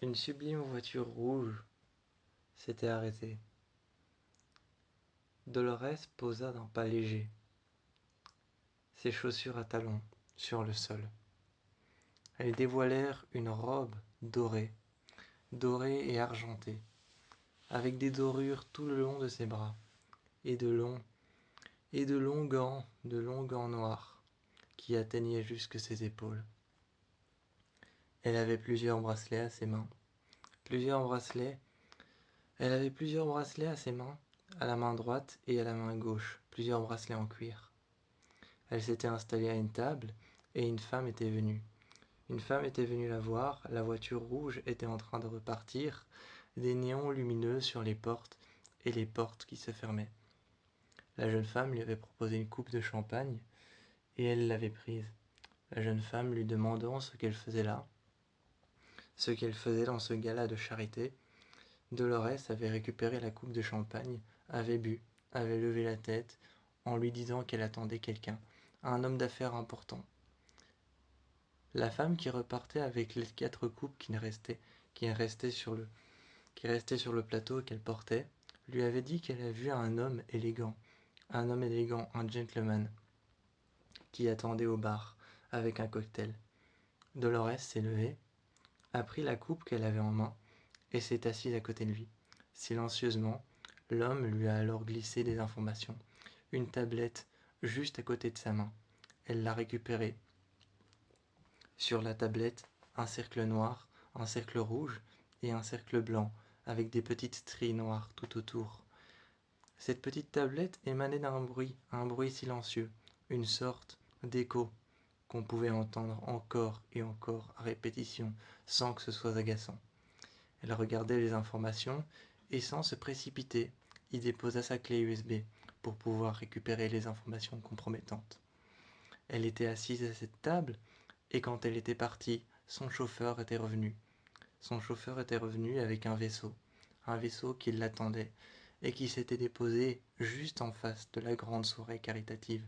Une sublime voiture rouge s'était arrêtée. Dolorès posa d'un pas léger, ses chaussures à talons, sur le sol. Elles dévoilèrent une robe dorée, dorée et argentée, avec des dorures tout le long de ses bras, et de longs gants noirs, qui atteignaient jusque ses épaules. Elle avait plusieurs bracelets à ses mains. Plusieurs bracelets. Elle avait plusieurs bracelets à ses mains, à la main droite et à la main gauche, plusieurs bracelets en cuir. Elle s'était installée à une table, et une femme était venue. Une femme était venue la voir, la voiture rouge était en train de repartir, des néons lumineux sur les portes, et les portes qui se fermaient. La jeune femme lui avait proposé une coupe de champagne, et elle l'avait prise. La jeune femme lui demandant ce qu'elle faisait là, ce qu'elle faisait dans ce gala de charité, Dolorès avait récupéré la coupe de champagne, avait bu, avait levé la tête, en lui disant qu'elle attendait quelqu'un, un homme d'affaires important. La femme qui repartait avec les 4 coupes qui restaient sur le plateau qu'elle portait, lui avait dit qu'elle avait vu un homme élégant, un gentleman, qui attendait au bar, avec un cocktail. Dolorès s'est levée, a pris la coupe qu'elle avait en main, et s'est assise à côté de lui. Silencieusement, l'homme lui a alors glissé des informations, une tablette juste à côté de sa main. Elle l'a récupérée. Sur la tablette, un cercle noir, un cercle rouge et un cercle blanc, avec des petites stries noires tout autour. Cette petite tablette émanait d'un bruit, un bruit silencieux, une sorte d'écho qu'on pouvait entendre encore et encore à répétition, sans que ce soit agaçant. Elle regardait les informations et sans se précipiter, y déposa sa clé USB pour pouvoir récupérer les informations compromettantes. Elle était assise à cette table et quand elle était partie, son chauffeur était revenu. Son chauffeur était revenu avec un vaisseau qui l'attendait et qui s'était déposé juste en face de la grande soirée caritative.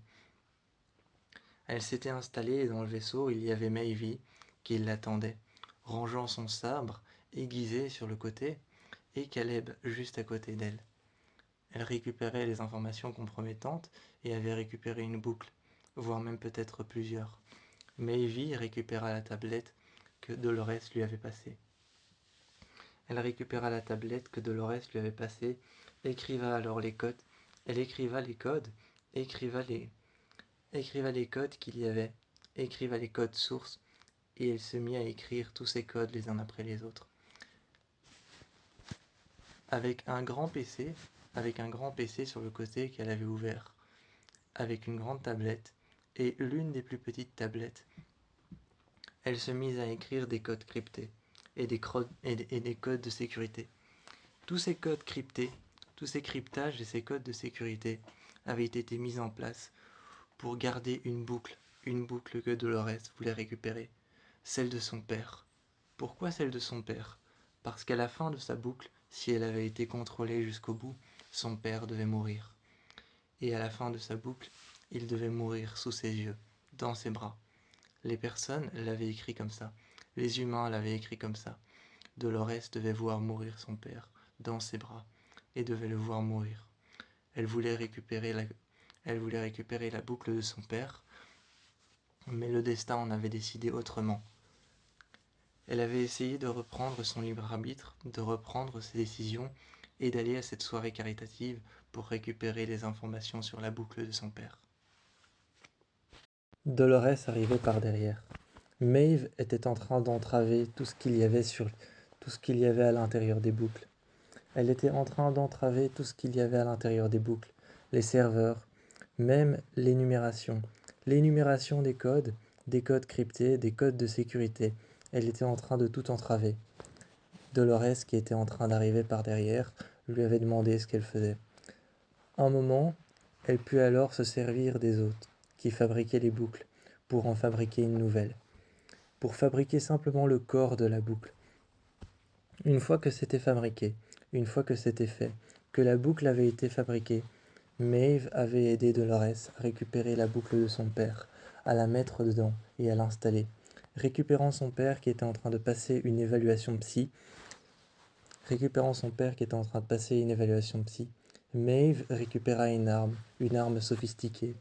Elle s'était installée et dans le vaisseau, il y avait Maevy qui l'attendait, rangeant son sabre aiguisé sur le côté et Caleb juste à côté d'elle. Elle récupérait les informations compromettantes et avait récupéré une boucle, voire même peut-être plusieurs. Maevy récupéra la tablette que Dolorès lui avait passée. Elle récupéra la tablette que Dolorès lui avait passée, écriva alors les codes. Elle écriva les codes, écriva les codes qu'il y avait, écriva les codes sources, et elle se mit à écrire tous ces codes les uns après les autres. Avec un grand PC, sur le côté qu'elle avait ouvert, avec une grande tablette et l'une des plus petites tablettes, elle se mit à écrire des codes cryptés et des codes de sécurité. Tous ces codes cryptés, tous ces cryptages et ces codes de sécurité avaient été mis en place pour garder une boucle que Dolorès voulait récupérer, celle de son père. Pourquoi celle de son père? Parce qu'à la fin de sa boucle, si elle avait été contrôlée jusqu'au bout, son père devait mourir. Et à la fin de sa boucle, il devait mourir sous ses yeux, dans ses bras. Les personnes l'avaient écrit comme ça. Les humains l'avaient écrit comme ça. Dolorès devait voir mourir son père, dans ses bras, et devait le voir mourir. Elle voulait récupérer la boucle de son père, mais le destin en avait décidé autrement. Elle avait essayé de reprendre son libre arbitre, de reprendre ses décisions et d'aller à cette soirée caritative pour récupérer les informations sur la boucle de son père. Dolorès arrivait par derrière. Maeve était en train d'entraver tout ce qu'il y avait à l'intérieur des boucles. Elle était en train d'entraver tout ce qu'il y avait à l'intérieur des boucles, les serveurs, même l'énumération des codes cryptés, des codes de sécurité. Elle était en train de tout entraver. Dolorès, qui était en train d'arriver par derrière, lui avait demandé ce qu'elle faisait. Un moment, elle put alors se servir des autres, qui fabriquaient les boucles, pour en fabriquer une nouvelle, pour fabriquer simplement le corps de la boucle. Une fois que c'était fabriqué, une fois que c'était fait, que la boucle avait été fabriquée, Maeve avait aidé Dolorès à récupérer la boucle de son père, à la mettre dedans et à l'installer. Récupérant son père qui était en train de passer une évaluation psy, Maeve récupéra une arme sophistiquée,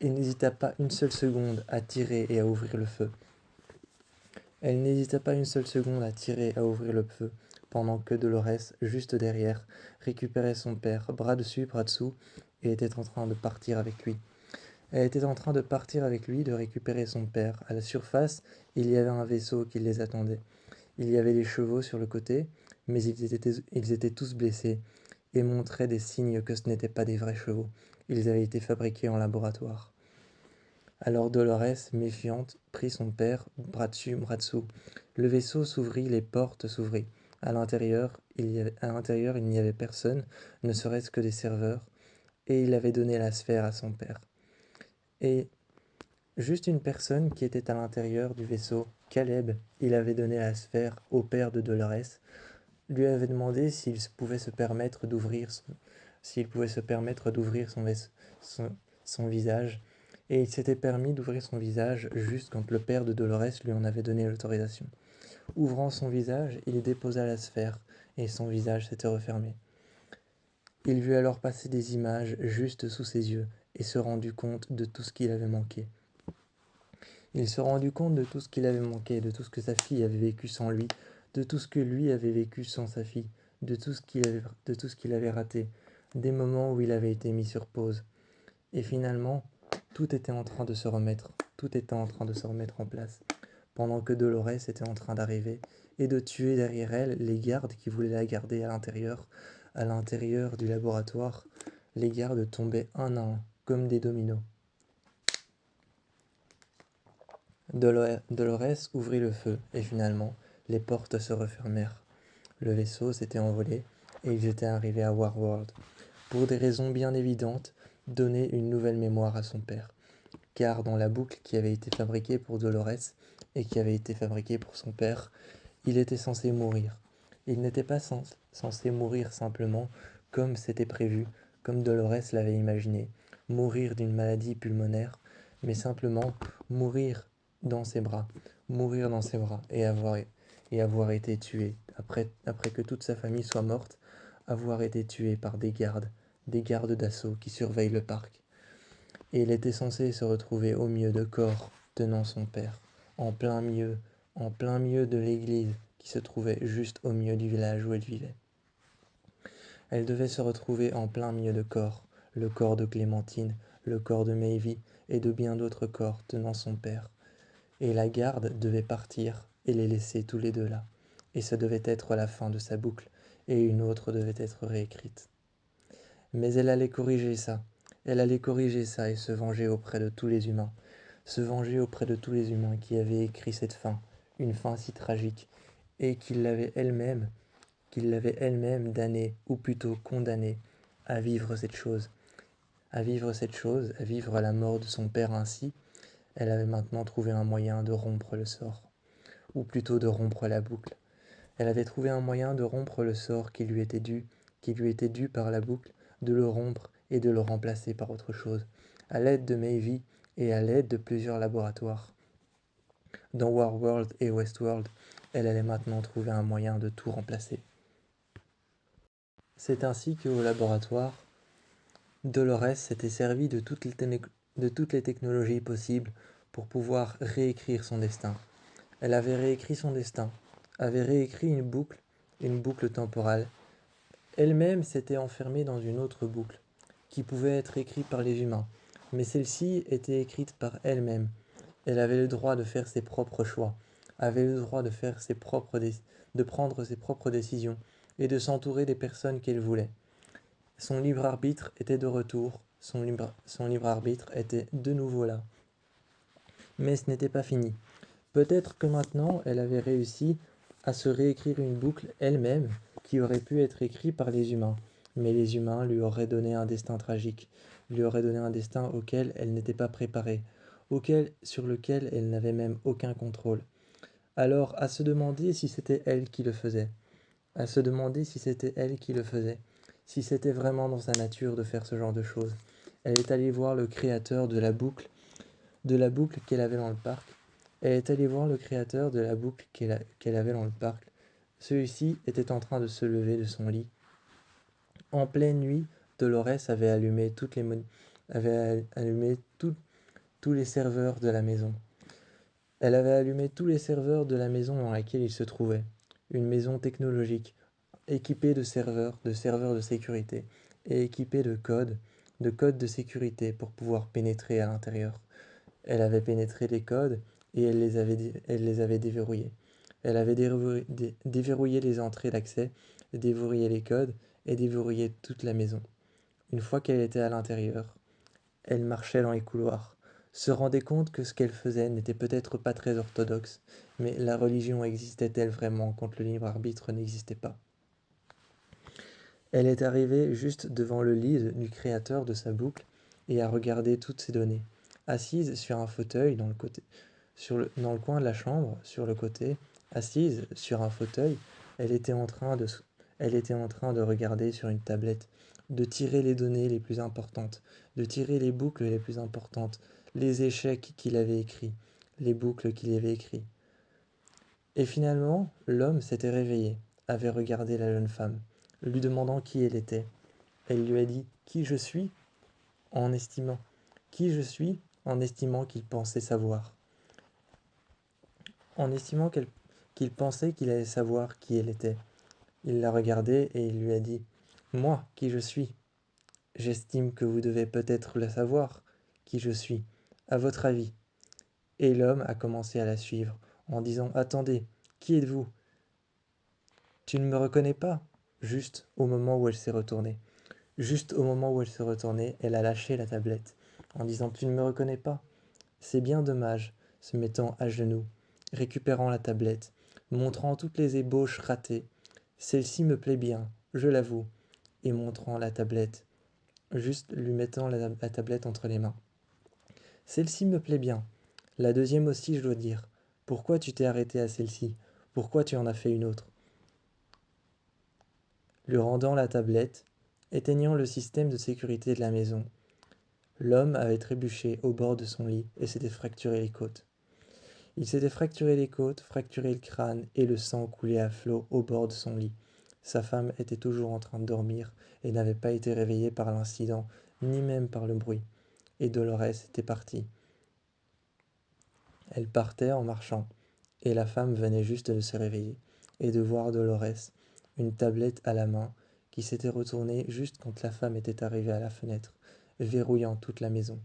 et n'hésita pas une seule seconde à tirer et à ouvrir le feu. Elle n'hésita pas une seule seconde à tirer et à ouvrir le feu, pendant que Dolores, juste derrière, récupérait son père, bras dessus, bras dessous, et était en train de partir avec lui. Elle était en train de partir avec lui, de récupérer son père. À la surface, il y avait un vaisseau qui les attendait. Il y avait les chevaux sur le côté, mais ils étaient tous blessés et montraient des signes que ce n'étaient pas des vrais chevaux. Ils avaient été fabriqués en laboratoire. Alors Dolores, méfiante, prit son père, bras dessus, bras dessous. Le vaisseau s'ouvrit, les portes s'ouvrirent. À l'intérieur, il n'y avait personne, ne serait-ce que des serveurs, et il avait donné la sphère à son père. Et juste une personne qui était à l'intérieur du vaisseau, Caleb, il avait donné la sphère au père de Dolores, lui avait demandé s'il pouvait se permettre d'ouvrir son visage, et il s'était permis d'ouvrir son visage juste quand le père de Dolores lui en avait donné l'autorisation. Ouvrant son visage, il déposa la sphère, et son visage s'était refermé. Il vit alors passer des images juste sous ses yeux, et se rendit compte de tout ce qu'il avait manqué. Il se rendit compte de tout ce qu'il avait manqué, de tout ce que sa fille avait vécu sans lui, de tout ce que lui avait vécu sans sa fille, de tout ce qu'il avait raté, des moments où il avait été mis sur pause. Et finalement, tout était en train de se remettre en place, pendant que Dolores était en train d'arriver et de tuer derrière elle les gardes qui voulaient la garder à l'intérieur du laboratoire. Les gardes tombaient un à un, comme des dominos. Dolores ouvrit le feu, et finalement, les portes se refermèrent. Le vaisseau s'était envolé, et ils étaient arrivés à Warworld, pour des raisons bien évidentes, donner une nouvelle mémoire à son père. Car dans la boucle qui avait été fabriquée pour Dolores, et qui avait été fabriquée pour son père, il était censé mourir. Il n'était pas censé mourir simplement comme c'était prévu, comme Dolores l'avait imaginé, mourir d'une maladie pulmonaire, mais simplement mourir dans ses bras, et avoir été tué, après que toute sa famille soit morte, avoir été tué par des gardes d'assaut qui surveillent le parc. Et il était censé se retrouver au milieu de corps tenant son père, en plein milieu de l'église qui se trouvait juste au milieu du village où elle vivait. Elle devait se retrouver en plein milieu de corps, le corps de Clémentine, le corps de Maevie et de bien d'autres corps tenant son père. Et la garde devait partir et les laisser tous les deux là. Et ce devait être la fin de sa boucle, et une autre devait être réécrite. Mais elle allait corriger ça. Et se venger auprès de tous les humains. Se venger auprès de tous les humains qui avaient écrit cette fin, une fin si tragique, et qui l'avaient elle-même damnée, ou plutôt condamnée, à vivre cette chose. À vivre la mort de son père ainsi. Elle avait maintenant trouvé un moyen de rompre le sort, ou plutôt de rompre la boucle. Elle avait trouvé un moyen de rompre le sort qui lui était dû par la boucle, de le rompre et de le remplacer par autre chose, à l'aide de Maevie et à l'aide de plusieurs laboratoires. Dans Warworld et Westworld, elle allait maintenant trouver un moyen de tout remplacer. C'est ainsi qu'au laboratoire, Dolores s'était servie de toutes les technologies possibles pour pouvoir réécrire son destin. Elle avait réécrit son destin, avait réécrit une boucle temporale. Elle-même s'était enfermée dans une autre boucle, qui pouvait être écrite par les humains, mais celle-ci était écrite par elle-même. Elle avait le droit de faire ses propres choix, avait le droit de prendre ses propres décisions et de s'entourer des personnes qu'elle voulait. Son libre arbitre était de retour, son libre arbitre était de nouveau là. Mais ce n'était pas fini. Peut-être que maintenant elle avait réussi à se réécrire une boucle elle-même qui aurait pu être écrite par les humains. Mais les humains lui auraient donné un destin tragique, lui auraient donné un destin auquel elle n'était pas préparée, sur lequel elle n'avait même aucun contrôle. Alors, à se demander si c'était elle qui le faisait, si c'était vraiment dans sa nature de faire ce genre de choses. Elle est allée voir le créateur de la boucle qu'elle avait dans le parc, Elle est allée voir le créateur de la boucle qu'elle avait dans le parc. Celui-ci était en train de se lever de son lit. En pleine nuit, Dolores avait allumé tous les serveurs de la maison. Elle avait allumé tous les serveurs de la maison dans laquelle il se trouvait. Une maison technologique, équipée de serveurs de sécurité, et équipée de codes de sécurité pour pouvoir pénétrer à l'intérieur. Elle avait pénétré les codes et elle les avait déverrouillés. Elle avait déverrouillé les entrées d'accès, déverrouillé les codes et déverrouillé toute la maison. Une fois qu'elle était à l'intérieur, elle marchait dans les couloirs, se rendait compte que ce qu'elle faisait n'était peut-être pas très orthodoxe, mais la religion existait-elle vraiment quand le libre arbitre n'existait pas? Elle est arrivée juste devant le lit du créateur de sa boucle et a regardé toutes ses données. Assise sur un fauteuil dans le coin de la chambre, sur le côté, assise sur un fauteuil, elle était en train de, elle était en train de regarder sur une tablette, de tirer les données les plus importantes, de tirer les boucles les plus importantes, les échecs qu'il avait écrits, les boucles qu'il avait écrits. Et finalement, l'homme s'était réveillé, avait regardé la jeune femme, lui demandant qui elle était. Elle lui a dit qui je suis en estimant qui je suis en estimant qu'il pensait savoir, en estimant qu'il pensait qu'il allait savoir qui elle était. Il l'a regardée et il lui a dit moi, qui je suis. J'estime que vous devez peut-être le savoir, qui je suis, à votre avis. Et l'homme a commencé à la suivre en disant attendez, qui êtes-vous? Tu ne me reconnais pas? Juste au moment où elle s'est retournée. Juste au moment où elle s'est retournée, elle a lâché la tablette en disant tu ne me reconnais pas? C'est bien dommage, se mettant à genoux, récupérant la tablette, montrant toutes les ébauches ratées. Celle-ci me plaît bien, je l'avoue, et montrant la tablette, juste lui mettant la tablette entre les mains. Celle-ci me plaît bien. La deuxième aussi, je dois dire. Pourquoi tu t'es arrêté à celle-ci? Pourquoi tu en as fait une autre? Lui rendant la tablette, éteignant le système de sécurité de la maison. L'homme avait trébuché au bord de son lit et s'était fracturé les côtes. Il s'était fracturé les côtes, fracturé le crâne, et le sang coulait à flots au bord de son lit. Sa femme était toujours en train de dormir et n'avait pas été réveillée par l'incident, ni même par le bruit. Et Dolores était partie. Elle partait en marchant, et la femme venait juste de se réveiller, et de voir Dolores, une tablette à la main, qui s'était retournée juste quand la femme était arrivée à la fenêtre, verrouillant toute la maison.